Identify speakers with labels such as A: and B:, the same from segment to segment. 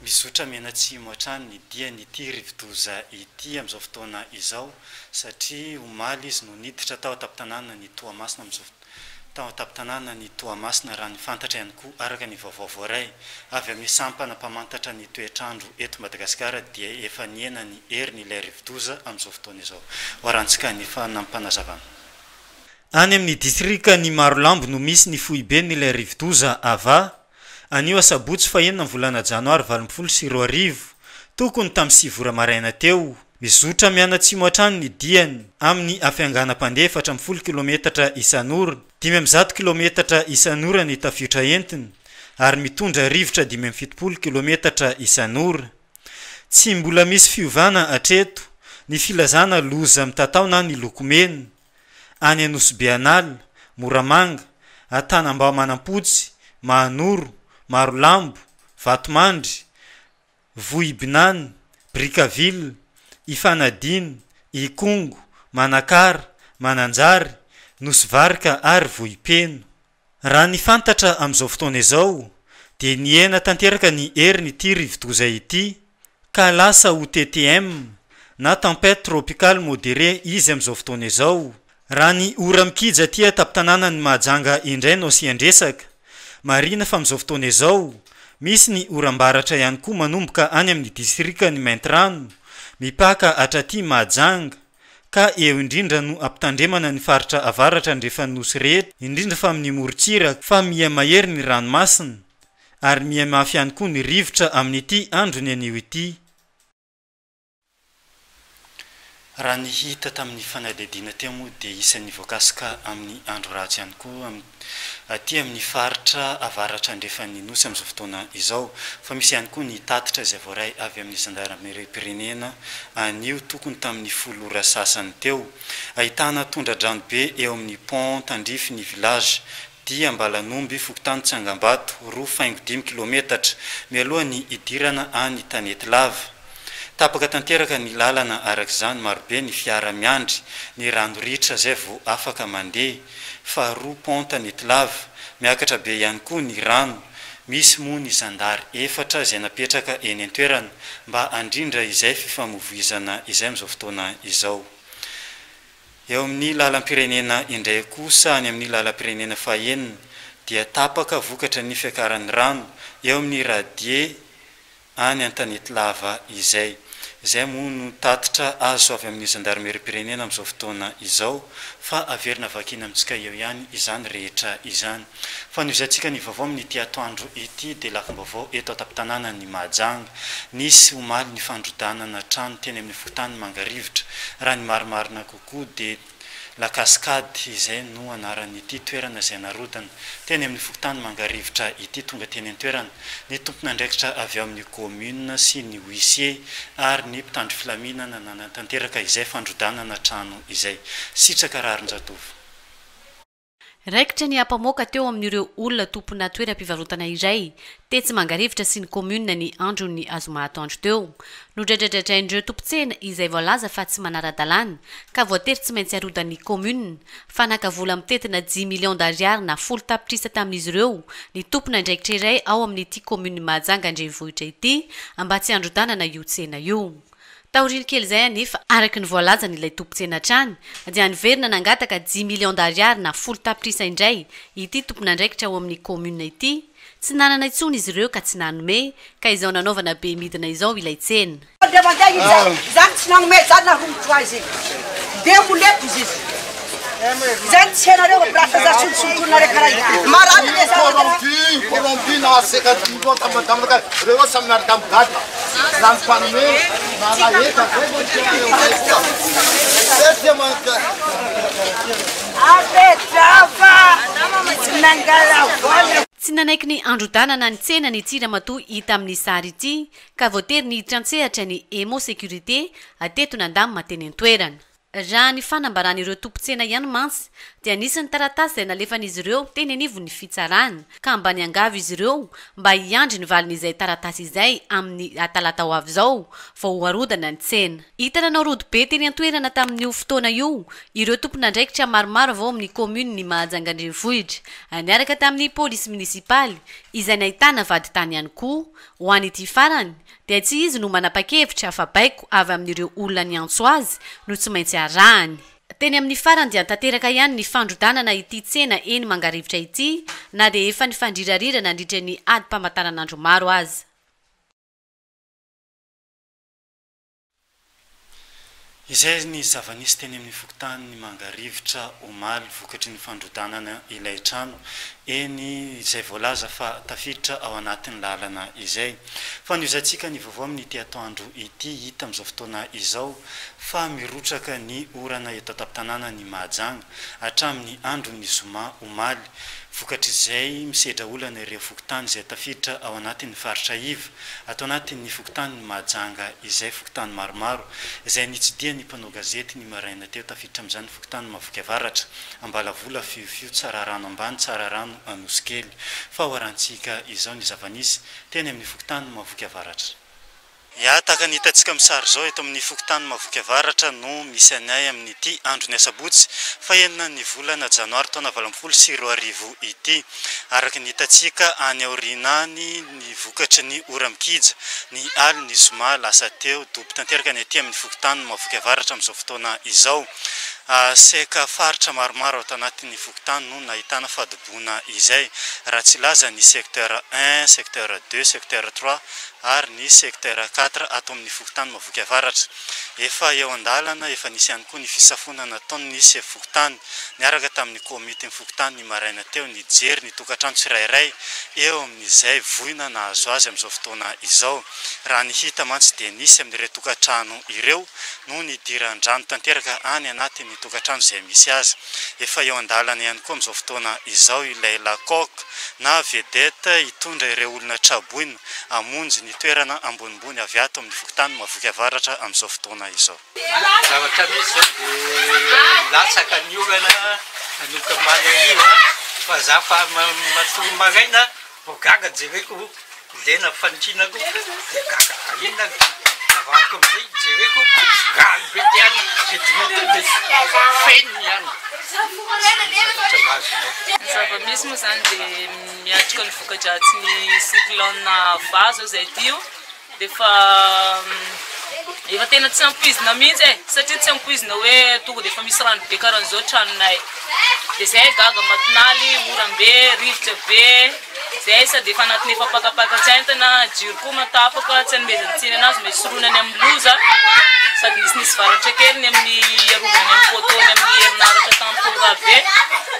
A: mizotra menatsimo hatrany ny dia nyity rivodoza ity amin'izao fotoana izao satria omaly izy no niditra tao ataptanana ny Toamasina amin'izao tao ataptanana ny Toamasina raha ny fantatra ihany koa araka ny vaovao voaray avy amin'ny sampana mpamantatra ny toetrandro eto Madagasikara dia efa niena ny hery ilay rivodoza amin'izao fotoana izao hoarantsika ny fanampanazavana. Any amin'ny distrika ny Marolambo no misy ny foibe n'ilay rivodoza ava anio asabotsy fahenina ny volana janoary 2024 tokony tamin'ny 9 ora maraina teo mizotra mianatsimo hatrany ny diany amin'ny afianganam-pandeha 410 kilometatra isan'ora 510 kilometatra isan'ora ny tafiotra entiny ary mitondra rivotra 570 kilometatra isan'ora. Tsy mbola misy fiovana atreto ny filazana loza mitatao na ny lokomena any Anosibeanal, Moramanga, Atanambao Manampotsy, Mahanoro, Marolambo, Vatomandry, Vohibinany, Brikaville, Ifanadiny, Ikongo, Manakara, Mananjary, Nosivarika ary Vohipeno. Raha ny fantatra amin'izao fotoana izao dia niena tanteraka ny hery nyity rivodoza ity ka lasa ho TTM na tempête tropicale modérée izy amin'izao fotoana izao. Raha ny ora mikija tia taptanana ny Mahajanga indray no sy andresaka marina fa amin'izao fotoana izao misy ny oram-baratra ihany koa manomboka any amin'ny distrika ny Maintrano mipaka hatraty Mahajanga ka eo indrindra no ampitandremana ny faritra avaratra andrefa nosy rehetra indrindra fa amin'ny morotsiraka fa miha mahery ny ranomasina ary miha mafy ihany koa ny rivotra amin'ity androny anio ity. Raha ny hita tamin'ny fanadihadiana teo moa dia isan'ny voakasoka amin'ny andro ratsy ihany koa aty amin'ny faritra avaratra andrefa ny nosy amin'izao fotoana izao fa misy ihany koa ny tatitra izay voaray avy amin'ny zandarmeriam-pirenena anio tokony tamin'ny 10 ora sasany teo ahitana tondra-drano be eo amin'ny pont tandrify ny village dia Ambalanomby Fokotany Tsangambato 2.5 kilometatra mialoha ny idirana any Tanety Lava. Tapaka tanteraka ny lalana arak'izany marobe ny fiara miandry ny rano ritra zay vao afaka mandeha fa pont Tanety Lava miakatra be ihany koa ny rano misy moa ny zandary efatra izay napetraka eny an-toerana mba andrindra izay fifamoivoizana izay amin'izao fotoana izao. Eo amin'ny lalam-pirenena indray kosa any amin'ny lalam-pirenena fahenina dia tapaka vokatra ny fiakaran'ny rano eo amin'ny radie any an-Tanety Lava izay moa no tatitra azo avy amin'ny zandarmeriam-pirenena amin'izao fotoana izao fa averina vakina amintsika eo ihany izany rehetra izany. Fa noizantsika ny vaovao amin'ny ity atoandro ity dia lafim-baovao eto ataptanana ny Mahajanga nisy omaly ny fandrodanana trano teny amin'ny Fokotany Mangarivotra raha ny marimarina kokoa dia La Cascade izay no anaran'ity toerana izay narodana teny amin'ny Fokotany Mangarivotra ity tonga teny an-toerana ny tompona andraikitra avy amin'ny commune sy ny huissier ary ny mpitandro filaminana nanatanteraka izay fandrodanana trano izay sitraka rarin-jatovy.
B: Raikitra ny ampamoaka teo amin'ireo olona tompona toeram-pivarotana iray tetsy Mangarivotra sy ny commune ny andro ny azomahatandro teo nodradradradraindreo tompontsena izay voalaza fa tsy manara-dalàna ka voatery tsy maintsy arodan'ny commune fa nakavola mitetina 10 millions d'ariary na folo tapitrisa tamin'izy ireo ny tompona indraikitra iray ao amin'ity commune Mahajanga andrenivohitra ity mba tsy androdanana io tsena io. Taoriny kely zay anefa araky ny voalaza n'ilay tompontsena trany dia niverina nangataka 10 millions d'ariary na folo tapitrisa indray ity tompona andraikitra ao amin'ny commune ity tsy nanana intsony izy ireo ka tsy nanome ka izao nanaovana be midina izao ilay tsena. Tsy nanaiky ny androdanana ny tsena ny Tsiramatoa hita amin'ny sary ity ka voatery ny trantsehatra ny Emo Sécurité ateto nandamy mateny an-toerana. Raha ny fanambaran'ireo tompontsena ihany mantsy dia anisan'ny taratasy izay nalefan'izy ireo teny anivo ny fitsarana ka ambany angavy izy ireo mba hiandry ny valin'izay taratasy izay amin'ny atalata ho avy izao vao hoarodana ny tsena. Hitananao rody be teny an-toerana tamin'io fotoana io ireo tompon'andraikitra maromaro avao amin'ny komuna ny Mahajanga-Andrenivohitra niaraka tamin'ny pôlisy munisipaly izay nahitana vady tany ihany koa ho an'ity farany dia tsy izy no manapa-kevitra fa baiko avy amin'ireo olona ny antso azy no tsy maintsy arahany. Teny amin'ny farany dia tanteraka ihany ny fandrodanana ity tsena eny Mangarivotra ity na dia efa nifandrirarirana nandritra ny ady-pamantaranandro maro azy.
A: Izay ny zava-nisy teny amin'ny fokontany Mangarivotra omaly vokatry ny fandrodanana ilay trano eny izay voalaza fa tafiditra ao anatin'ny lalana izay. Fa niozatsika ny vaovao amin'ny ity atoandro ity hita amin'izao fotoana izao fa mirotraka ny orana eto an-tampon-tanàna ny Mahajanga hatramin'ny andron'ny zoma omaly vokatry izay misedra olana ireo fokontany izay tafiditra ao anatin'ny faritra iva atao anatin'ny fokontany ny Mahajanga izay fokontany maromaro izay nitsidia ny mpanao gazety ny maraina teo tafiditra amin'izany fokontany Mavoky Avaratra Ambalavola fiofio tsara rano ambany tsara rano Anosikely fa hoarantsika izao ny zava-nisy teny amin'ny fokontany Mavoky Avaratra. Ya taka ny hitantsika misary zao eto amin'ny fokontany Mavoky Avaratra no misy anay amin'ity andro ny asabotsy fa enina ny volana janoary taona 2024 ity araka ny hitantsika any aorinany ny vokatry ny ora mikija ny ali ny zoma lasa teo dobo tanteraka ny aty amin'ny fokontany Mavoky Avaratra amin'izao fotoana izao. Seka faritra maromaro ao anatin'ny fokontany no nahitana fadibona izay raha tsy laza ny secteur 1, secteur 2, secteur 3 ary ny secteur 4 ato amin'ny fokontany Mavoky Avaratra. Efa eo andalana efa nisy ihany koa ny fisafonana nataon'ny fokontany niaraka tamin'ny komite fokontany ny maraina teo ny jery ny tokantrano tsirairay eo amin'izay voina nahazo azy amin'izao fotoana izao. Raha ny hita mantsy dia nisy amin'ireo tokantrano ireo no nidiran-drano tanteraka any anatin'ny tokantrano izay misy azy. Efa eo andalana ihany koa amin'izao fotoana izao ilay lakok na vedette hitondra ireo olona traboina amonjy ny toerana ambonimbony avy ato amin'ny fokontany Mavoky Avaratra amin'izao fotoana izao.
C: Zavatra misy zao dia latsaka ny olana manomboka malariva fa za fa matory maraina vao gaga jereko lena fanitrinako dia gaga inona navadiko amin'izay jereko rano be tiany vetimety feny ihany.
D: Zava-misy moa zany dia miatrika ny voka-dratsy ny cyclone vazo izay tio dia efa tena tsy ampoizina mihitsy satria tsy ampoizina hoe tonga dia efa misy rano be karan'izao tranonay dia zay gaga matinaly oram-be rivotra be zay sady efa anatin'ny efa pakapaka-tsaintana jiro koa matapaka tsy anomezany tsiny anazy mety soronany amin'ny loza sady nisy varatra kely amin'ny arovany amin'ny fotony amin'ny herinaratra tampora be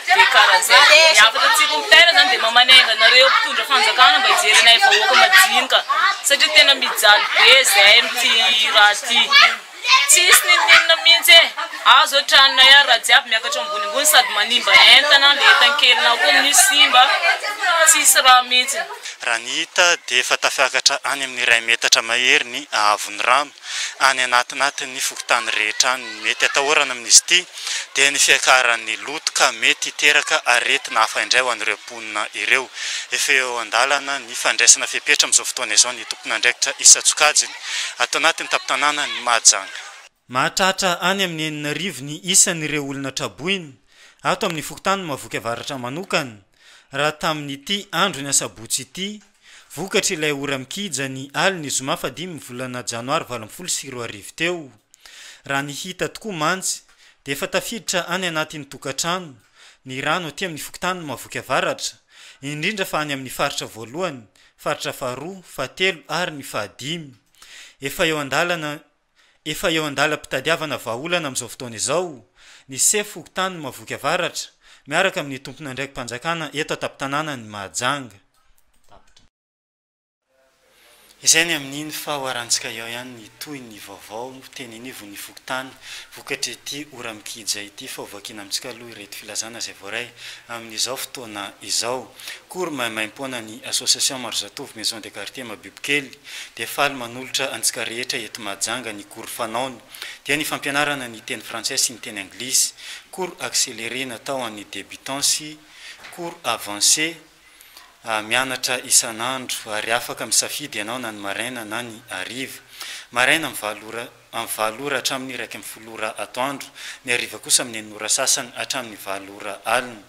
D: dia karaha zay miafatra tsika mitera zany dia mamanainganareo mpitondra fanjakana mba hijerenay vahoaka majinika satria tena mijaly be zay mity raha ty tsisy ninina mihitsy azo tranonay ary raha jiaby miakatra ambonimbony sady manimba entana le entan-kelina koa misy simba tsisy raha mihitsy.
A: Raha ny hita dia efa tafiakatra any amin'ny 2 metatra mahery ny ahavon'ny rano any anatinatin'ny fokontany rehetra ny mety atahorana amin'izy ity dia ny fiakaran'ny lotoka mety hiteraka aretina hafa indray ho an'ireo mponina ireo. Efa eo andalana ny fandraisana fepetra amin'izao fotoana izao ny tompon'andraikitra Isa-Tsokajiny atao anatin'ny tampon-tanàna ny Mahajanga. Mahatratra any amin'ny 9 ny isan'ireo olona traboiny ato amin'ny fokontany Mavoky Avaratra manokana raha tamin'ity andro ny asabotsy ity vokatry ilay ora mikija ny ali ny zoma fa 5 volana janoary 2024 teo. Raha ny hita tokoa mantsy dia efa tafiditra any anatin'ny tokantrano ny rano aty amin'ny fokontany Mavoky Avaratra indrindra fa any amin'ny faritra voalohany, faritra faharoa, fahatelo ary ny fahadimy. Efa eo andalam-pitadiavana vahaolana amin'izao fotoana izao ny fokontany Mavoky Avaratra miaraka amin'ny tompona ndraiky mpanjakana eto an-tampon-tanàna ny Mahajanga. izay ny amin'iny fa hoarantsika eo ihany ny toy ny vaovao teninivo ny fokotany vokatra ity ora mikija ity fa ovakina amintsika aloha ireto filazana zay voaray amin'izao fotoana izao kory mahimaimpona ny association Marozatovy maison de quartier Mabibikely dia faly manolotra antsika rehetra eto Mahajanga ny kory fanaony dia ny fampianarana ny teny français sy ny teny anglisy cours accéléré natao an'ny débutants sy cours avancé mianatra isanandro ary afaka misafidy ianao na ny maraina na ny hariva maraina amin'ny valora hatramin'ny 1:30 atoandro ny hariva kosa amin'ny 9 sasany hatramin'ny 20 alina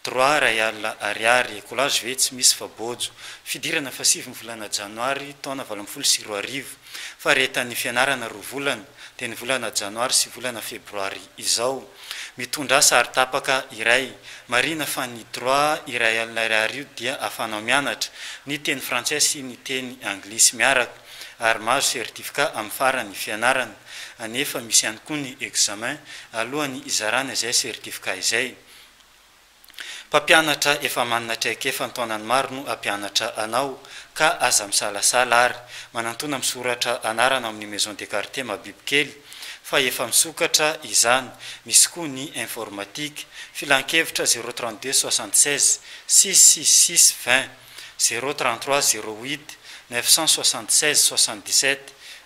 A: 3 ray alina ariary écolage ve tsy misy fabojo fidirana fa 7 volana janoary taona 2024 fa rehetan'ny fianarana 2 volana dia ny volana janoary sy volana febroary izao mitondra sary tapaka iray marina fa ny droit iray alina ariary io dia afanao mianatra ny teny français sy ny teny anglisy miaraka ary mahazo certificat amin'ny farany fianarana anefa misy ihany koa ny examen alohany izarana izay certificat izay mpampianatra efa manana traikefa antaonany maro no ampianatra anao ka aza misalasala ary manantona misoratra anarana amin'ny maison de quartier Mabibikely fa efa misokatra izany misy koa ny informatique filan-kevitra 032 76 666 20 033 08 976 77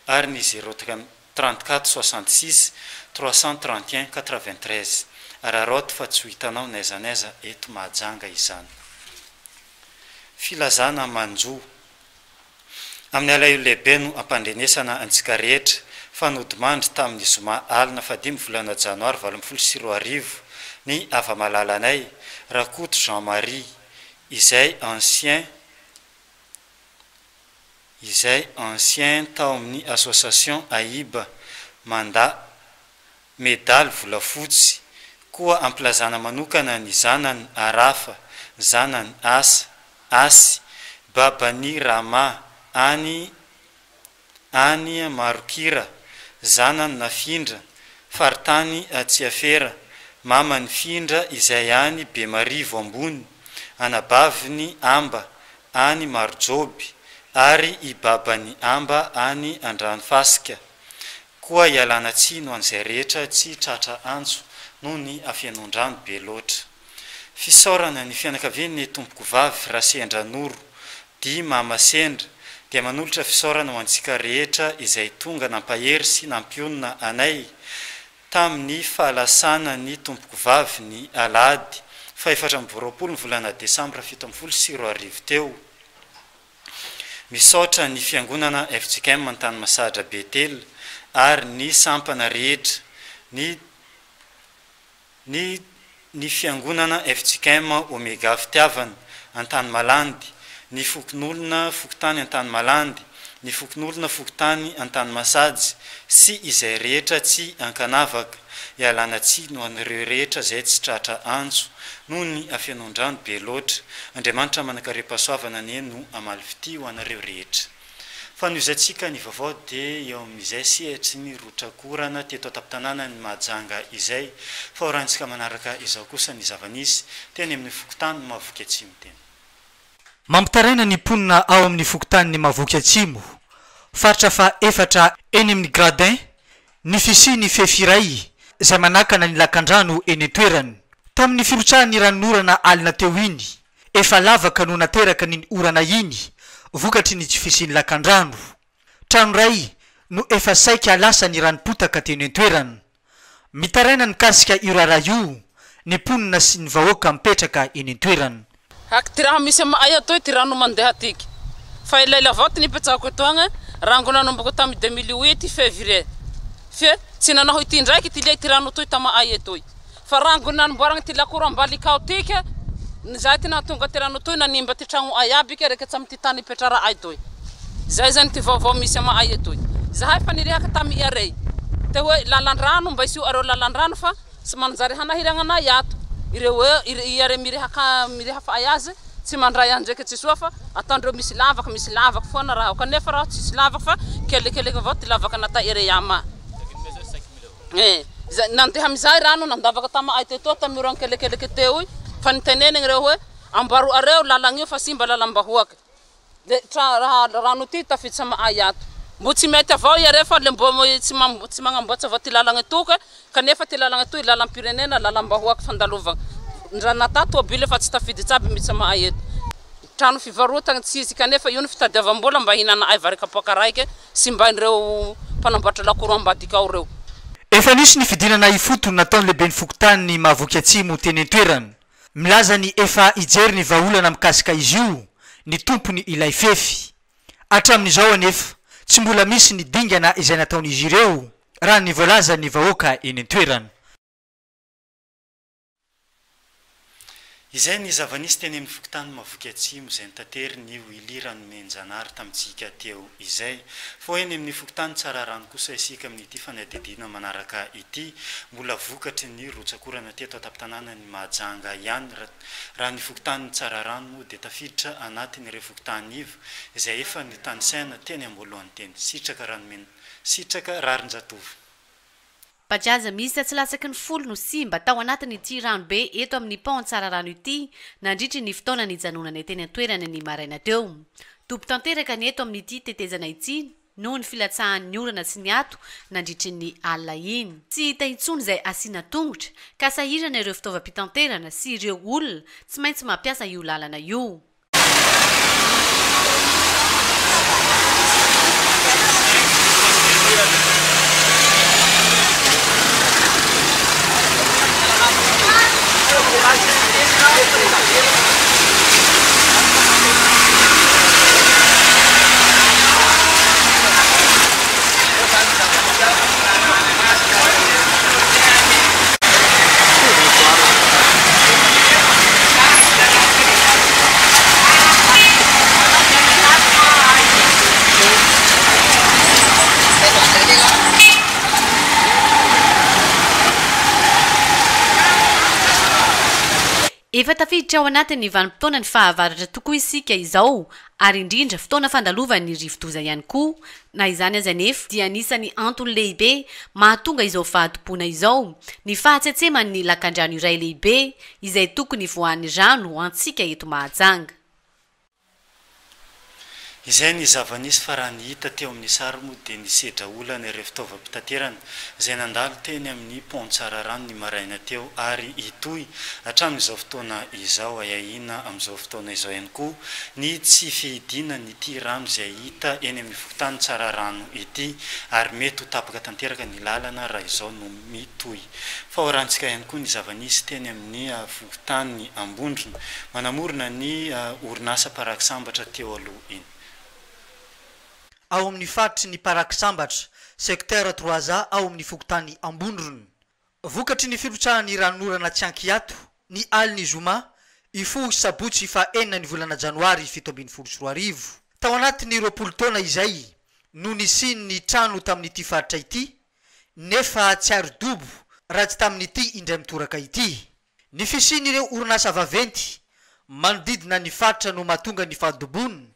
A: ary ny 034 66 331 93 araroto fa tsy ho hitanao naizanaiza eto Mahajanga izany filazana manjo amin'ny alaio lehibe no ampandrenesana antsika rehetra fanodimandry tamin'ny zoma alina fa 5 volana janoary 2024 ny ava-malalanay Rakoto Jean-Marie izay ancien tao amin'ny association Aiba manda médaille volafotsy koa amplazana manokana ny zanany Arafa zanany Asy babany Rama any Marokira zanany Nafindra faritany Atsiafera mamany Findra izay any Bemarivo ambony anabaviny Amba any Marjoby ary ibabany Amba any Andranofasika koa ialana tsino an'izay rehetra tsy tratra antso noho ny afianondrano be loatra fisaorana ny fianakavian'ny tompoko vavy Rasendranoro di Mama Sendra dia manolotra fisaorana ho antsika rehetra izay tonga nampahery sy nampionina anay tamin'ny fahalasana ny tompoko vavy ny Alahady fa 24 volana Desambra 2024 teo misaotra ny fiangonana FJKM Mantany Masahadra Betel ary ny sampana rehetra ny fiangonana FJKM Omega Fitiavana Antany Malandy ny fokon'olona fokotany Antany Malandy ny fokon'olona fokotany Antany Masajy sy izay rehetra tsy ankanavaka ialana tsy no an'ireo rehetra izay tsy tratra antso noho ny afianondrano be loatra Andriamanitra manakarepasoavana ny no amaly fity ho anareo rehetra fa nozatsika ny vaovao dia eo amin'izay sehatra ny rotrakorana teto ataptanana ny Mahajanga izay fa horantsika manaraka izao kosa ny zavanisy teny amin'ny fokotany Mavoky Atsimo teny
E: mampitaraina ny mponina ao amin'ny fokotany ny Mavoky Atsimo faritra fa efatra eny amin'ny gradin ny fisiny fefiray izay manakana ny lakandrano eny toerany tamin'ny firotsahany ranorana alina teo iny efa lavaka no nateraka ny orana iny vokatry ny tsy fisiny lakandrano trano ray no efa saika alasa ny ranopotaka teny toerany mitaraina ny kasika irara io ny mponina sy ny vahoaka mipetraka eny toerany
F: ty raha misy ay atoy ty rano mandeha atiky fa ilaila avao ty nipetsako eto agny rango nanomboko tamy 2008 février fe tsy nanaho ity ndraiky ty le ty rano toy tama ay etoy fa rango nanomboaragny ty lakoro ambalikao tiky zay ty nahatonga ty rano toy nanimba ty tragno ay aby ke reka tsamy ty tany petrara ay toy zay zany ty vaovao misy ama ay etoy zahay fa nirehaka tamy iarey te hoe lalandrano mba isio areo lalandrano fa sy manjary hanahiragna yato ireo iare mireha fa ay azy tsy mandray andraiky tsy soa fa atandreo misy lavaka foana raha kanefa raha tsisy lavaka fa kelikely avao ty lavaka nata ire ama nandeha amizay rano nandavaka tama ay teto tamy oran kelikely teo fa nitenenigny reo hoe ambaro areo lalagna io fa simba lalambahoaka le rano ty tafiditsy amahay ato mbo tsy mety avao iare fa le mbo tsy magnamboatsy avao ty lalagna toka kanefa ty lalagna toy lalam-pirenena lalam-bahoaka fandalovagna ndrana ta tôbily efa tsy tafiditsy aby mihitsy amahay eto trano fivarotagna tsy izy kanefa io ny fitadiavam-bola mba hinana ay varikapoaka raiky sy mba ireo mpanamboatra lakoro ambadikao reo
E: efa nisy ny fidinana ifotony nataony lehibe ny fokotany ny mahavoky atsimo teny an-toerany milaza ny efa ijery ny vahaolana mikasika izy io ny tompony ilay fefy hatramin'izao anefa tsy mbola misy ny dingana izay nataon'izy ireo raha ny voalaza ny vahoaka eny an-toerany
A: izay ny zava-nisy teny amin'ny fokotany mahavoky atsimo izay nitatery ny ilirany menjanary tamintsika teo izay fo eny amin'ny fokotany tsara rano kosa isika amin'ity fanadidina manaraka ity mbola vokatry ny rotsakorana teto ataptanana ny mahajanga ihany raha ny fokotany tsara rano moa dia tafiditra anatin'ireo fokotany ivo izay efa ny tanysaina teny amboalohany teny sitraka ranomena sitraka rarin-jatovo
B: Pajaza misy tsy latsaky ny folo no simba tao anatiny ity rano be eto amin'ny pont tsara rano ity nandritry ny fotoana ny janonana teny an-toerana ny maraina teo tompo tanteraka ny eto amin'ity tetezana ity noho ny filatsahan'ny orana sy ny ato nandritry ny alina iny tsy hita intsony izay asiana tongotra ka sahirana ireo fitaovam-pitanterana sy ireo olona tsy maintsy mampiasa io lalana io efa tafiditra ao anatin'ny vanim-potoana ny fahavaratra tokoa isika izao ary indrindra fotoana fandalovan'ny rivodoza ihany koa na izany aza nefa dia anisany antony lehibe mahatonga izao fahatompoana izao ny fahatsetseman'ny lakan-drano iray lehibe izay tokony voan'ny rano antsika eto Mahajanga
A: izay ny zava-nisy fa raha ny hita teo amin'ny sary moa dia ny sedra olana ireo fitaovam-pitaterana izay nandalo teny amin'ny pont tsara rano ny maraina teo ary itoy hatramin'izao fotoana izao ayahina amin'izao fotoana izao ihany koa ny tsy fihidina ny ity rano izay hita eny amin'ny fokotany tsara rano ity ary mety ho tapaka tanteraka ny lalana raha izao no mitoy fa horantsika ihany koa ny zava-nisy teny amin'ny fokotany ambondrona manamorona ny orinasa paraky sambatra teo aloha iny
E: ao amin'ny faritry ny paraky sambatra secteur 3A ao amin'ny fokotany ambondrona vokatry ny filotsahany ranorana tsy ankiato ny aliny zoma ifo sabotsy fa enina ny volana janoary 724 tao anatiny 20 taona izay no nisiny ny trano tamin'ity faritra ity nefa tsy ary dobo raha tsy tamin'ity indray mitoraka ity ny fisiny ireo orinasa vaventy manodidina ny faritra no mahatonga ny fahadobony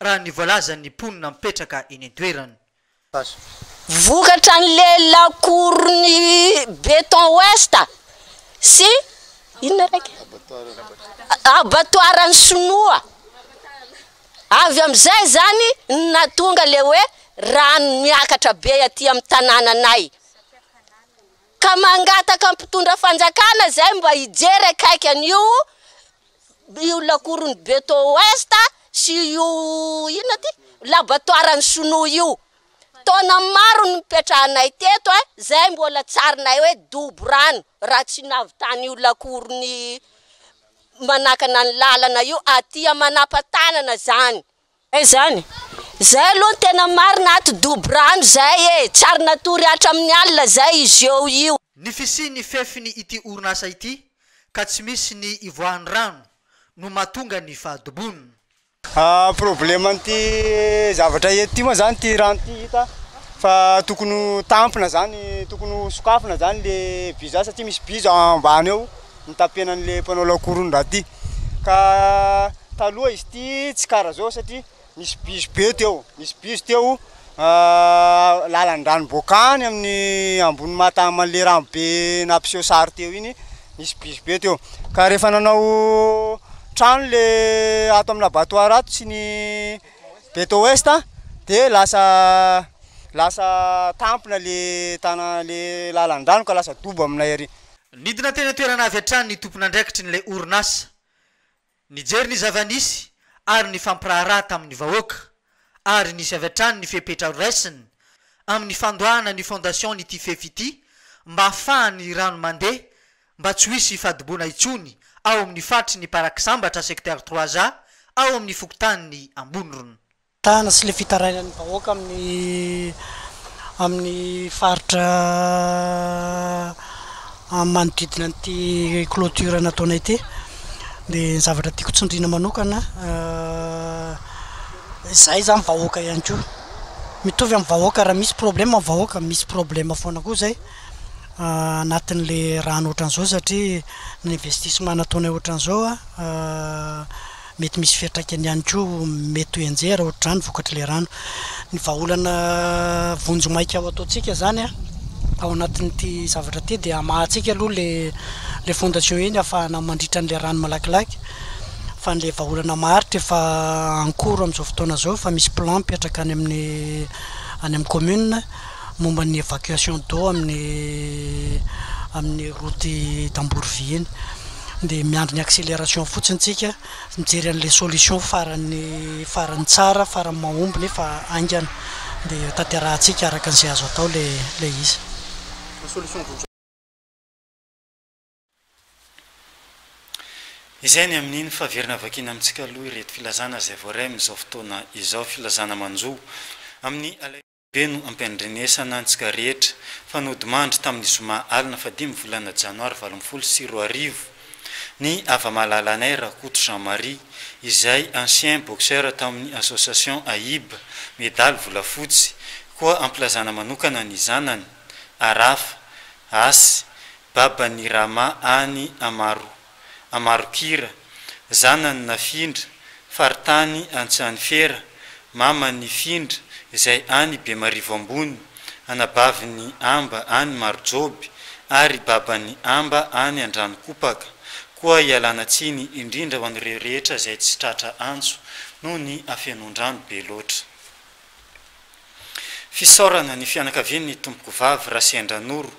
E: raha ny voalaza ny ponina mipetraka eny an-toerany
G: vokatra an'le lakorony béton ouest sy inona raiky abattoirany sinoa avy am'izay zany natonga le hoe rano miakatra be aty amin'ny tanànanay ka mangataka mpitondra fanjakana zay mba hijery akaiky an'io lakorony béton ouest sy io inona ty laboratoire sinoa io taona maro ny mipetrahanay teto zay mbola tsarinay hoe dobo rano raha tsy navitany io lakorony manakana ny lalana io aty manapa-tanana zany zany zay aloha tena marina ato dobo rano zay tsary natory hatramin'ny alina zay izy io
E: ny fisiny fefiny ity orinasa ity ka tsy misy ny ivoahan'ny rano no mahatonga ny fahadobony
H: problème ty zavatra eto ty moa zany ty rano ty hita fa tokony tampina zany tokony sokafina zany le biza satria misy biza ambany eo nitapenan'le mpanao lakorony raha ty ka taloha izy ty tsy karaha zao satria misy bizo be teo misy bizo teo lalan-drano bokany amin'ny ambony mataman'le rano be nampiseho sary teo iny misy bizo be teo ka rehefa nanao trano le ato amin'ny abattoir ato sy ny Beto Ouest de lasa tampona le tana le lalandrano ka lasa dobo aminay ary.
E: Nidina tena toerana avy hatrany ny tompona andraikitry n'ilay orinasa nijery ny zavanisy ary ny fampiraharaha tamin'ny vahoaka ary nisy avy hatrany ny fepetra raisiny amin'ny fandohana ny fondation ny tifefity mba ahafahany rano mandeha mba tsy hoisy fadibona itsony ao amin'ny fatry ny parakisambatra secteur 3A ao amin'ny fokotany ny ambonirony.
I: Tana sy le fitarainan'ny vahoaka amin'ny faritra manodidina an'ity clôture nataonay ity dia zavatra tiako tsindriana manokana izay zany vahoaka ihany koa mitovy amin'ny vahoaka raha misy problème amin'ny vahoaka misy problème foana koa zay anatin'le rano ohatran'izao satria ny investissement nataonay ohatran'izao mety misy fiantraikany ihany koa mety ho enjera ohatrany vokatry le rano ny vahaolana vonjo maika ao ataontsika zany ao anatin'ity zavatra ty dia amahantsika aloha le fondation eny ahafahana mandritra n'le rano malakilaky fa n'le vahaolana maritra efa ankoro amin'izao fotoana zao fa misy plan mipetraka any amin'ny commune momba ny évacuation d'eau amin'ny route d'Ambourvy eny dia miandry ny accélération fotsiny tsika mijery an'le solution farany tsara farany mahomby nefa aingana dia tanterahantsika araka an'izay azo atao le izy.
A: Izay ny amin'iny fahaverina vakina amintsika aloha ireto filazana izay voaray amin'izao fotoana izao filazana manjo amin'ny alaibe no ampendrenesana antsika rehetra fanodimandry tamin'ny zoma alina fa 5 volana janoary 2024 ny ava-malalanay Rakoto Jean-Marie izay ancien boxeur tamin'ny association AIB médaille volafotsy koa amplazana manokana ny zanany Arafa Asy babany Rama any Amarokira zanany Nafindra faritany Antsany Fera mamany Findra izay any Bemarivo ambony anabaviny Amba any Marojoby ary babany Amba any Andranokopaka koa ialana tsiny indrindra ho an'ireo rehetra izay tsy tratra antso noho ny afenondrano be loatra. Fisaorana ny fianakavian'ny tompoko vavy Rasendranoro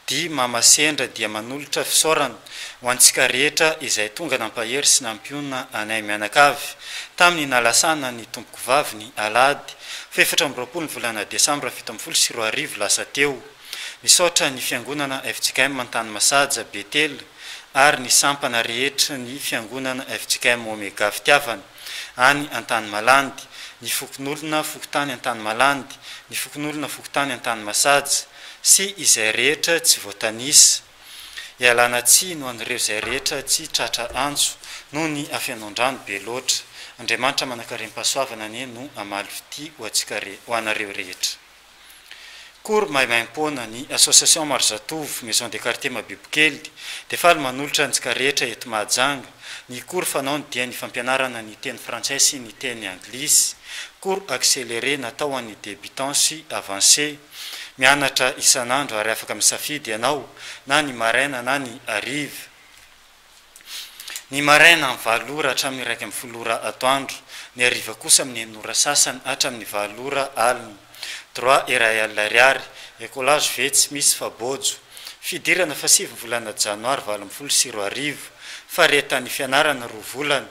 A: di mama Sendra dia manolotra fisaorana ho antsika rehetra izay tonga nampahery sy nampiona anay mianakavy tamin'ny nalasana ny tompoko vavy ny alady 7 volana Desambra 2024 lasa teo. Misaotra ny fiangonana FJKM Antany Masaja Betel ary ny sampana rehetra ny fiangonana FJKM Omega Fitiavana any Antany Malandy, ny fokon'olona fokotany Antany Malandy, ny fokon'olona fokotany Antany Masaja sy izay rehetra tsy voatanisa. Ialana tsiny ho an'ireo izay rehetra tsy tratra antso noho ny afenondrano be loatra. Andriamanitra manankarem-pahasoavana anie no amaly fity ho anareo rehetra. Kory maimaimpona ny association Marzatov Maison des Quartiers Mabibikely dia faly manolotra antsika rehetra eto Mahajanga. Ny kory fanaony dia ny fampianarana ny teny frantsay sy ny teny anglisy, kory accéléré natao an'ny débutants sy avancé, mianatra isanandro ary afaka misafidy ianao na ny maraina na ny hariva. Ny maraina amin'ny 7 ora hatramin'ny 1 ora atoandro, ny hariva kosa amin'ny 9 ora sasany hatramin'ny 4 ora alina. Droit iray alina ariary, écolage vetsy misy fabojo. Fidirana fa 7 volana janoary 2024, faretan'ny fianarana 2 volana,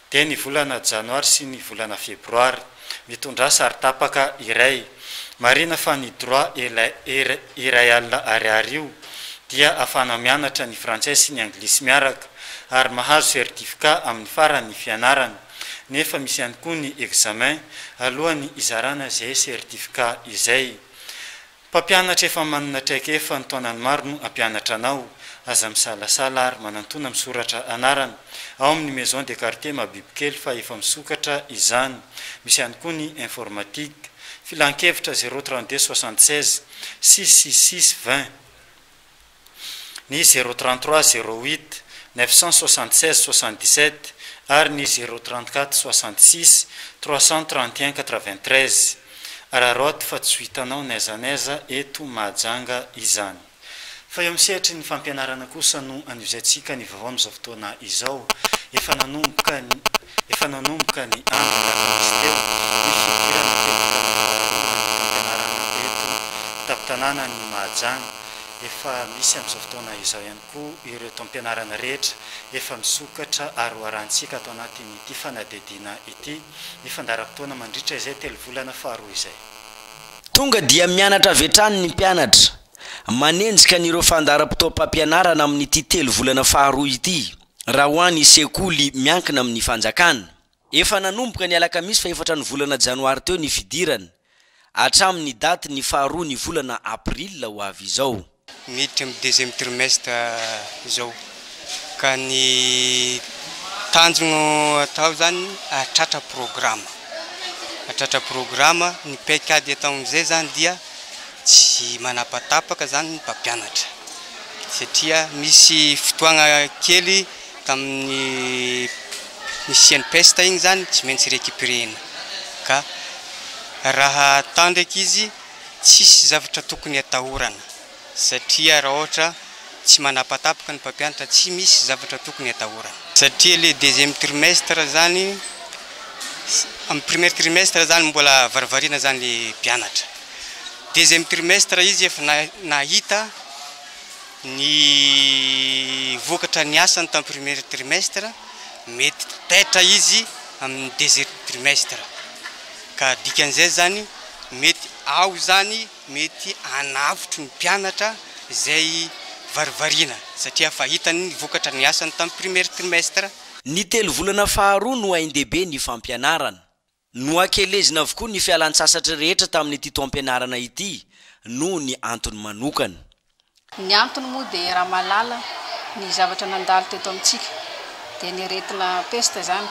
A: dia ny volana janoary sy ny volana febroary, mitondra sary tapaka iray. Marina fa ny droit iray alina ariary io dia afana mianatra ny frantsay sy ny anglisy miaraka ary mahazo certificat amin'ny farany fianarana. Nefa misy ihany koa ny examen alohan'ny izarana izay certificat izay. Mpampianatra efa manana traika efa ny taonany maro no ampianatra anao, aza misalasala ary manantona misoratra anarana ao amin'ny Maison des Quartiers Mabibikely fa efa misokatra izany. Misy ihany koa ny informatique, filan-kevitra 032 76 666 20, ny 033 08 976 77 ary ny 034 66 331 93. Araroty fa tsy hitanao naizanaiza eto Mahajanga izany. Fa eo misehitry ny fampianarana kosa no an'izantsika ny vaovao amin'izao fotoana izao efa nanomboka efa nanomboka ny andro teo ny fidirana fampianarana eto taptanàna ny Mahajanga efa misy amin'izao fotoana izao ihany koa ireo tampianarana rehetra efa misokatra ary hoarantsika atao anatin'ity fanadediana ity ny fandaram-potoana mandritra izay 3 volana faharoa izay.
J: Tonga dia mianatra avy hatrany ny mpianatra manenjika n'ireo fandaram-potoam-pampianarana amin'ity 3 volana faharoa ity raha ho any sekoly miankina amin'ny fanjakana. Efa nanomboka ny alakamisy fa 4 ny volana janoary teo ny fidirana hatramin'ny daty ny faharoa ny volana aprila ho avy izao.
K: Miditra amin'ny 2e trimestre izao ka ny tanjona atao zany atratra programa ny paikady atao amin'izay zany dia tsy manapatapaka zany ny mpampianatra satria misy fotoagna kely tamin'ny misy pesta igny zany tsy maintsy récupérena ka raha atao ndraiky izy tsisy zavatra tokony atahorana satria raha ohatra tsy manapatapaka ny mpampianatra tsy misy zavatra tokony atahorana satria le 2e trimestre zany amin'ny premier trimestre zany mbola varivarina zany le mpianatra 2e trimestre izy efa nahita ny vokatra ny asany tamin'ny premier trimestre mety taitra izy amin'ny 2e trimestre ka dikan'izay zany mety ao zany mety anavotro ny mpianatra izay varivarina satria fa hitany ny vokatra ny asany tamin'ny premier trimestre.
J: Ny 3 volana faharoa no haindehibe ny fampianarana no akelezina avokoa ny fialan-tsasatra rehetra tamin'ity taom-pianarana ity no ny antony manokana.
L: Ny antony moa dia raha malala ny zavatra nandalo teto amintsika dia ny aretina pesta zany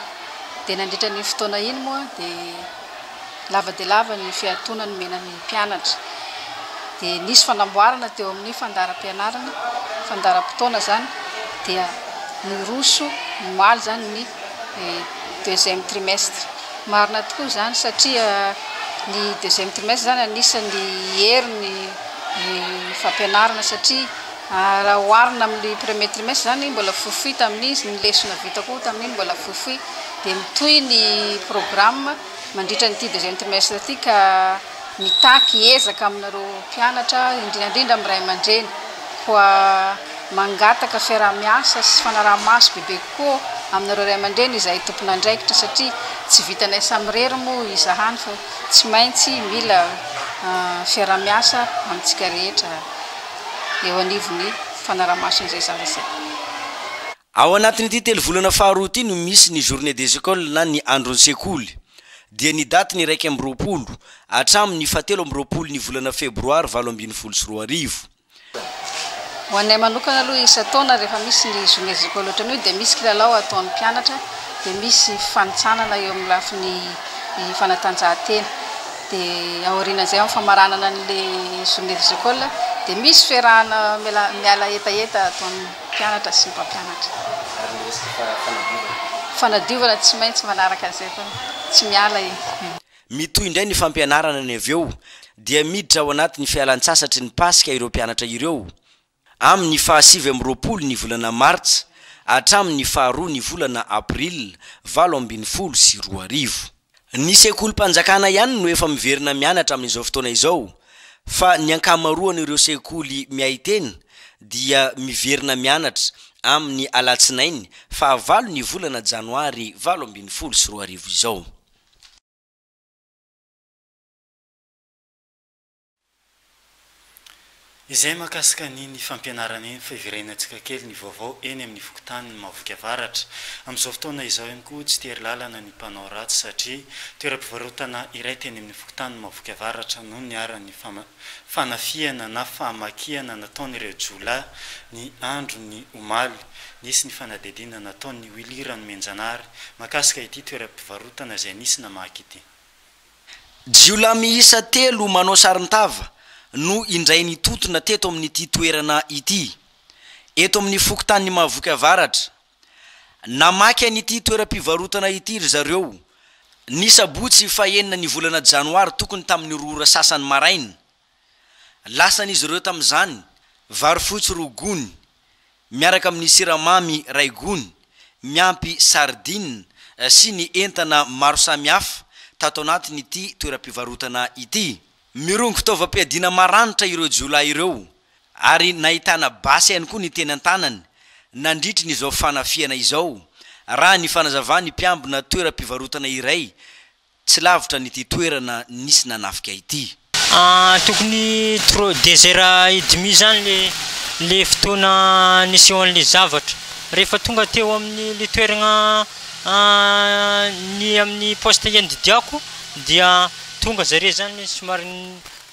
L: dia nandritra ny fotoana iny moa dia lava ny fiatoana ny menan'ny mpianatra dia nisy fanamboarana teo amin'ny fandaram-pianarana fandaram-potoana zany dia ny roso maly zany ny 2e trimestre marina tokoa zany satria ny 2e trimestre zany anisan'ny heriny fampianarana satria raha oharina amin'ny premier trimestre zany mbola fohifohy tamin'izy ny lesona vita koa tamin'iny mbola fohifohy dia mitohy ny programme mandritra nyity 2e trimestre ty ka mitaky ezaka aminareo mpianatra indrindrandrindra amin'ny ray aman-dreny koa mangataka fiarah-miasa sy fanaraha-maso bebe kokoa aminareo ray aman-dreny izay tompon'andraikitra satria tsy vitanay samirery moa izahany fa tsy maintsy mila fiarah-miasa amintsika rehetra eo anivony fanaraha-maso izay zavazay.
J: Ao anatin'ity 3 volana faharoa ity no misy ny journée des écoles na ny andron'ny sekoly dia ny daty ny 1 hatramin'ny 7 ny volana febroary 2024.
L: Ho anay manokana aloha isa-taona rehefa misy ny journée des écoles ohatran'io dia misy kilalao ataon'ny mpianatra dia misy fanitsanana eo amin'ny lafin'ny fanatanjahantena dia aorian'izay amin'ny famaranana an'le journée des écoles dia misy fiarahana miala etaeta ataon'ny mpianatra sy ny mpampianatra. Fanadiovana tsy maintsy manaraka an'izay fa tsy miala
J: mitohy indray ny fampianarana ny avy eo dia miditra ao anatin'ny fialan-tsasatry ny pasika ireo mpianatra ireo amin'ny 7 ny volana martsa hatramin'ny 2 ny volana april 2022. Ny sekolim-panjakana ihany no efa miverina mianatra amin'izao fotoana izao fa ny ankamaroan'ireo sekoly miaitena dia miverina mianatra amin'ny alatsinainy 9 ny volana janoary 2022 izao.
A: Izay makasika ny fampianarana eny fa iverenantsika kely ny vaovao eny amin'ny fokontany ny Mahavoky Avaratra. Amin'izao fotoana izao ihany koa tsy tery lalana ny mpanao ratsy satria toeram-pivarotana iray teny amin'ny fokontany ny Mahavoky Avaratra no niarany fanafiana na famakiana nataon'ireo Jola ny andro ny omaly nisy ny fanadediana nataon'ny Wilira no Menjanary makasika ity toeram-pivarotana izay nisy namaky ity.
J: Jola miisa 3 manao sarintava no indray ny totona teto amin'ity toerana ity eto amin'ny fokontany Mahavoky Avaratra. Namaky an'ity toeram-pivarotana ity ry zareo ny sabotsy 9 ny volana janoary tokony tamin'ny rora sasany maraina. Lasan'izy ireo tamin'izany vary fotsy 2 gony miaraka amin'ny siramamy 2 gony miampy sardine sy ny entana maro samihafa tato anatiny ity toeram-pivarotana ity. Mirongo fitaovam-piadiana maranitra ireo jolahy ireo ary nahitana basy ihany koa ny teny an-tanany nandritry ny izao fanafiana izao. Raha ny fanazavany mpiambina toeram-pivarotana iray tsy lavitra nyty toerana nisy nanafika ity.
M: Tokony trop désert et demi zany le fotoana nisy eo an'le zavatra rehefa tonga teo amin'ny le toerana ny amin'ny poste iandidiako dia tonga zare zany somary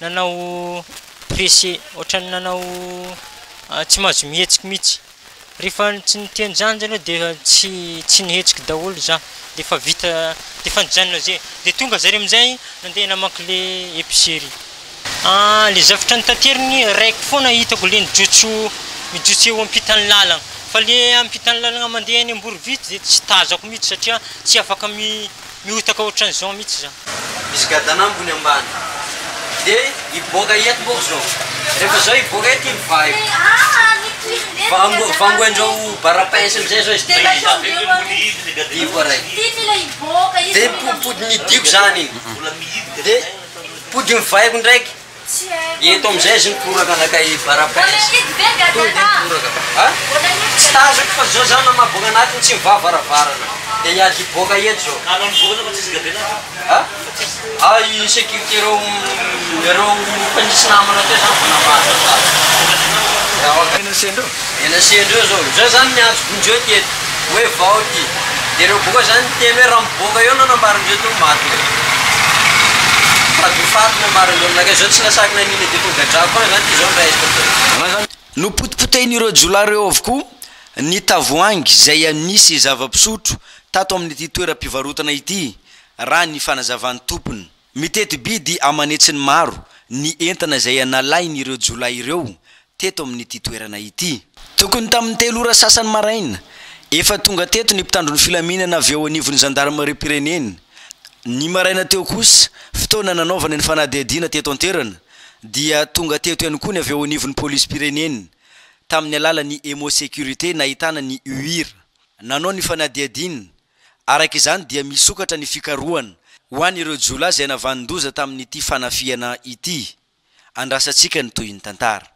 M: nanao pressé ohatrany nanao tsy mahazo mihetsiky mihitsy. Rehefa tsy niteny zany zany dia tsy nihetsiky daholo za defa vita defa nijanona zay dia tonga zare amin'izay nandeha namaky le épicerie. Le zavatra nitateriny raiky foana hitako le mijotso eo ampitany lalagna fa le ampitany lalagna mandeha any Amborovity dia tsy tazako mihitsy satria tsy afaka mihotaka ohatran'izao mihitsy za.
J: Misy gadana ambony ambany dia iboaka eto boko zao rehefa zao iboaka eto mivay vangoandrao barapince amizay zao izy divo raiky dia podi midiko zany igny dia podi mivaiko ndraiky eto amizay izy mikoraka anakay barapince tonga dia mikoraka tsy tazako fa zao zany namaboaka anatiny tsy mivavaravarana dia iady iboaka eto zao i sécurité reo mpanisy namana teo zany fanavana enasendreo zao zany miantso bonjeo teto hoe vao ty dia reo boka zany temy hoe raha miboaka eo nanambarindreo to maty faty nambarindreo aminakay zao tsy nasaky nanina dia tongadrako koa zany ty zao ndraisiko no potipotehin'ireo jolareo avokoa ny tavoangy zay anisy zava-pisotro tato amin'ny toeram-pivarotana ity. Raha ny fanazavany tompony mitety bidy amanetsiny maro ny entana zay analain'ireo jolahy ireo teto amin'ity toerana ity. Tokony tamin'ny 3 ora sasany maraina efa tonga teto ny mpitandro ny filaminana avy eo anivon'ny gendarmerie-pireneny. Ny maraina teo kosa fotoana nanaovana ny fanadihadiana teto an-toerana dia tonga teto ihany koa ny avy eo anivon'ny police pireneny tamin'ny alalan'ny Emo sécurité nahitana ny UIR nanao ny fanadihadiana. Araka izany dia misokatra ny fikarohana ho an'ireo jolahy zay navandoza tamin'ity fanafiana ity. Andrasantsika ny toy ny tantara.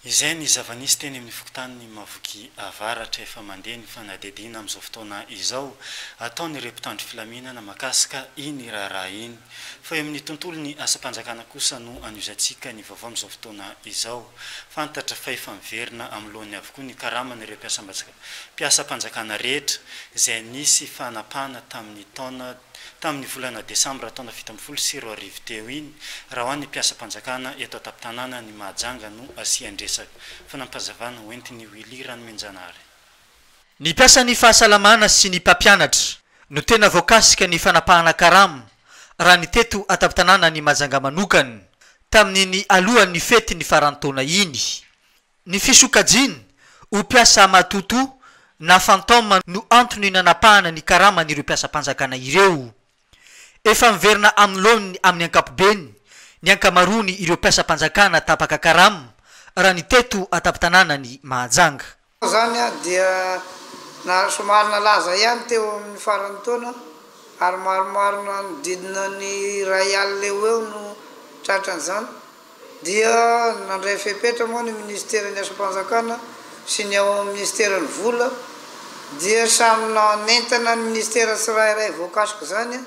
A: Izay ny zavanisy teny amin'ny fokontany Mavoky avaratra efa mandeha ny fanadihadiana amin'izao fotoana izao ataon'ireo mpitandro filaminana makasika iny raharaha iny. Fa eo amin'ny tontolo ny asa-panjakana kosa no an'izantsika ny vaovao amin'izao fotoana izao. Fantatra fa efa miverina amin'ny lohany avokoa ny karaman'ireo mpiasa-panjakana rehetra izay nisy fanapana tamin'ny volana Desambra taona 2024 teo iny raha ho an'ny mpiasa-panjakana eto Tapitanana ny Mahajanga no asian-dresaka fanampazavana hoentiny Willy Ranomenjanary.
E: Ny mpiasan'ny fahasalamana sy ny mpampianatra no tena voakasika ny fanapahana karama raha ny teto Tapitanana ny Mahajanga manokany tamin'ny alohan'ny fety ny farantaona iny. Ny fisokajiny ho mpiasa matoto na fantôme no antony nanapahana ny karama n'ireo mpiasa-panjakana ireo. Efa miverina amin'ny amin'ny ankapobeny ny ankamarony ireo mpiasa-panjakana tapaka karama raha ny teto Tapitanana ny Mahajanga.
N: Zany dia na somary nalaza ihany teo amin'ny farany taona ary maromaro nanodidina ny ray alina eo no tratran'izany dia nandray fepetra moa ny ministerin'ny asa-panjakana sy ny ao amin'ny ministeran'ny vola dia samy nanentana ny ministera tsirairay voakasika zany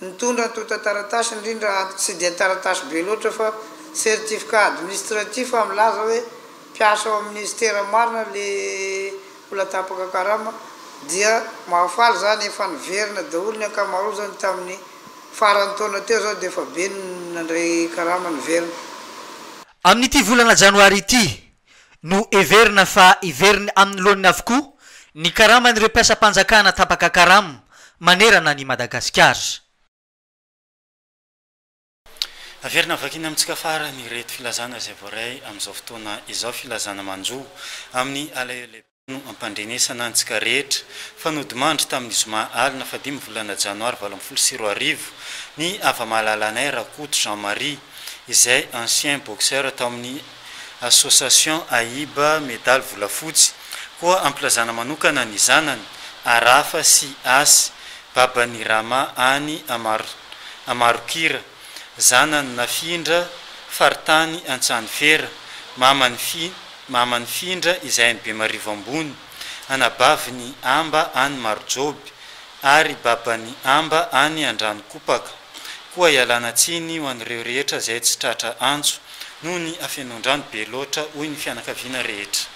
N: nitondra tota taratasy indrindra tsy dia taratasy be loatra fa certificat administratif amlaza hoe mpiasa ao amin'ny ministera marina le olona tapaka karama dia mahafaly zany efa niverina daholo ny ankamarozany tamin'ny farany taona teo zao dia efa be nandray karama niverina.
E: Amin'ity volana janoary ity no everina fa iveriny amin'ny lohany avokoa ny karama n'ireo mpiasa-panjakana tapaka karama manerana ny Madagasikara.
A: Averina vakina amintsika fara ny reto filazana izay voaray amin'izao fotoana izao filazana manjo amin'ny alalehibe ampandrenesana antsika rehetra fanodimandry tamin'ny zoma alina fa 5 volana janoary 2024 ny ava-mahalalanay Rakoto Jean-Marie izay ancien boxeur tao amin'ny association Aiba médaille volafotsy koa amplazana manokana ny zanany Arafa sy Asy babany Rama any Amarokira zanany Nafindra faritany Antsany Vera mamany Findra izay any Bemarivo ambony anabaviny Amba any Marojoby ary babany Amba any Andrano Kopaka koa ialana tsiny ho an'ireo rehetra izay tsy tratra antso noho ny afenondrano be loatra hoy ny fianakaviana rehetra.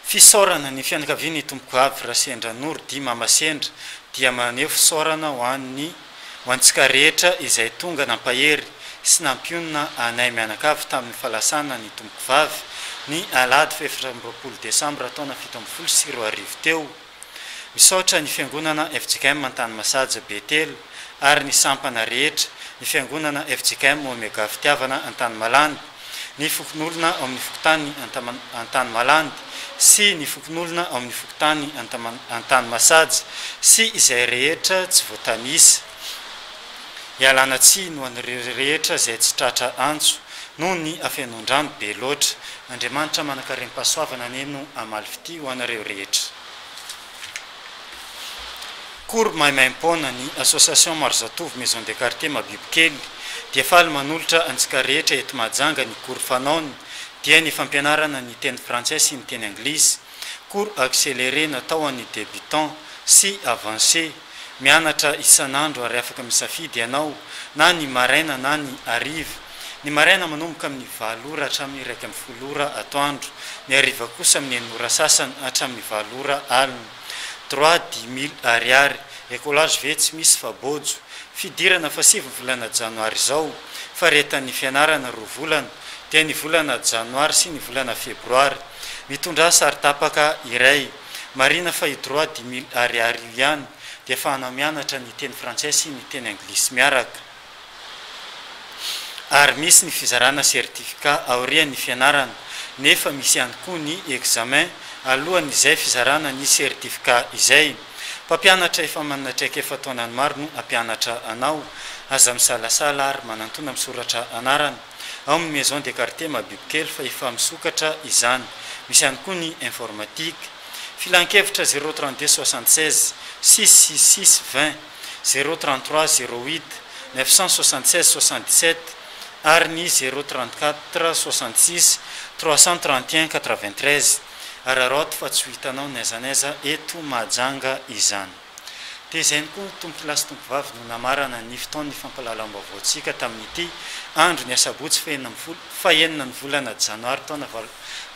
A: Fisaorana ny fianakaviany tompoko avy Rasendra Nordi Mamasendra dia maneho fisaorana ho antsika rehetra izay tonga nampahery sy nampionina anay mianakavy tamin'ny falasana ny tompoko vavy ny alady 7 Desambra taona 2024 teo. Misaotra ny fiangonana FJKM Mantany Masaja Betel ary ny sampana rehetra ny fiangonana FJKM Omega Fitiavana Antany Malandy ny fokon'olona ao amin'ny fokotany Antany Malandy sy ny fokon'olona ao amin'ny fokotany Antany Masaja sy izay rehetra tsy voatanisa. Ialana tsiny ho an'ireo rehetra izay tsy tratra antso noho ny afenondrano be loatra. Andriamanitra manankarem-pahasoavana neno amalifity ho an'ireo rehetra. Kory maimaim-pona ny association Marzatov Maison des Quartiers Mabibikely dia faly manolotra antsika rehetra eto Mahajanga ny kory fanaony dia ny fampianarana ny teny frantsay sy ny teny anglisy, kory accéléré natao an'ny débutant sy avancé, mianatra isan'andro ary afaka misafidy ianao na ny maraina na ny hariva. Ny maraina manomboka amin'ny 7 ora hatramin'ny 1 ora atoandro, ny hariva kosa amin'ny 9 ora sasany hatramin'ny 7 ora alina. Droit 10 000 ariary, écolage ve tsy misy fabojo, fidirana fa 7 volana janoary zao, faretan'ny fianarana 2 volana, dia ny volana janoary sy ny volana febroary. Mitondra sary tapaka iray, marina fa i droit 10 000 ariary ihany, dia fahanao mianatra ny teny frantsay sy ny teny anglisy miaraka. Ary misy ny fizarana certificat aorian'ny fianarana, nefa misy ihany koa ny examen alohan'izay fizarana ny certificat izay. Mpampianatra efa manatraika efa taonany maro no ampianatra anao, aza misalasala ary manantona misoratra anarana ao amin'ny Maison des Quartiers Mabibikely fa efa misokatra izany. Misy ihany koa ny informatique. Filan-kevitra 032 76 666 20 033 08 976 77 ary ny 034 66 331 93. Araroto fa tsy ho hitanao n'aiza eto Mahajanga izany. Dia izay ny koa tompo lasy tompo vavy no namarana ny fotoana ny fampahalalam-baovao-tsika tamin'ity andro ny asabotsy fahenina ny volana janoary taona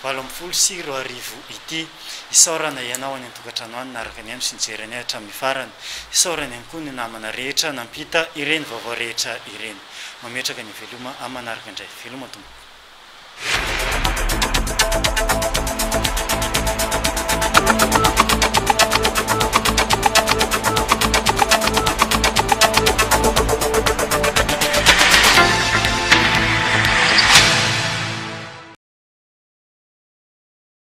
A: 2024 ity. Isaorana ianao any an-tokantrano any naraka ny aino sy nijerany hatramin'ny farany. Isaorana ihany koa ny namana rehetra nampita ireny vaovao rehetra ireny. Mametraka ny veloma amin'ny manaraka indray. Veloma tompo.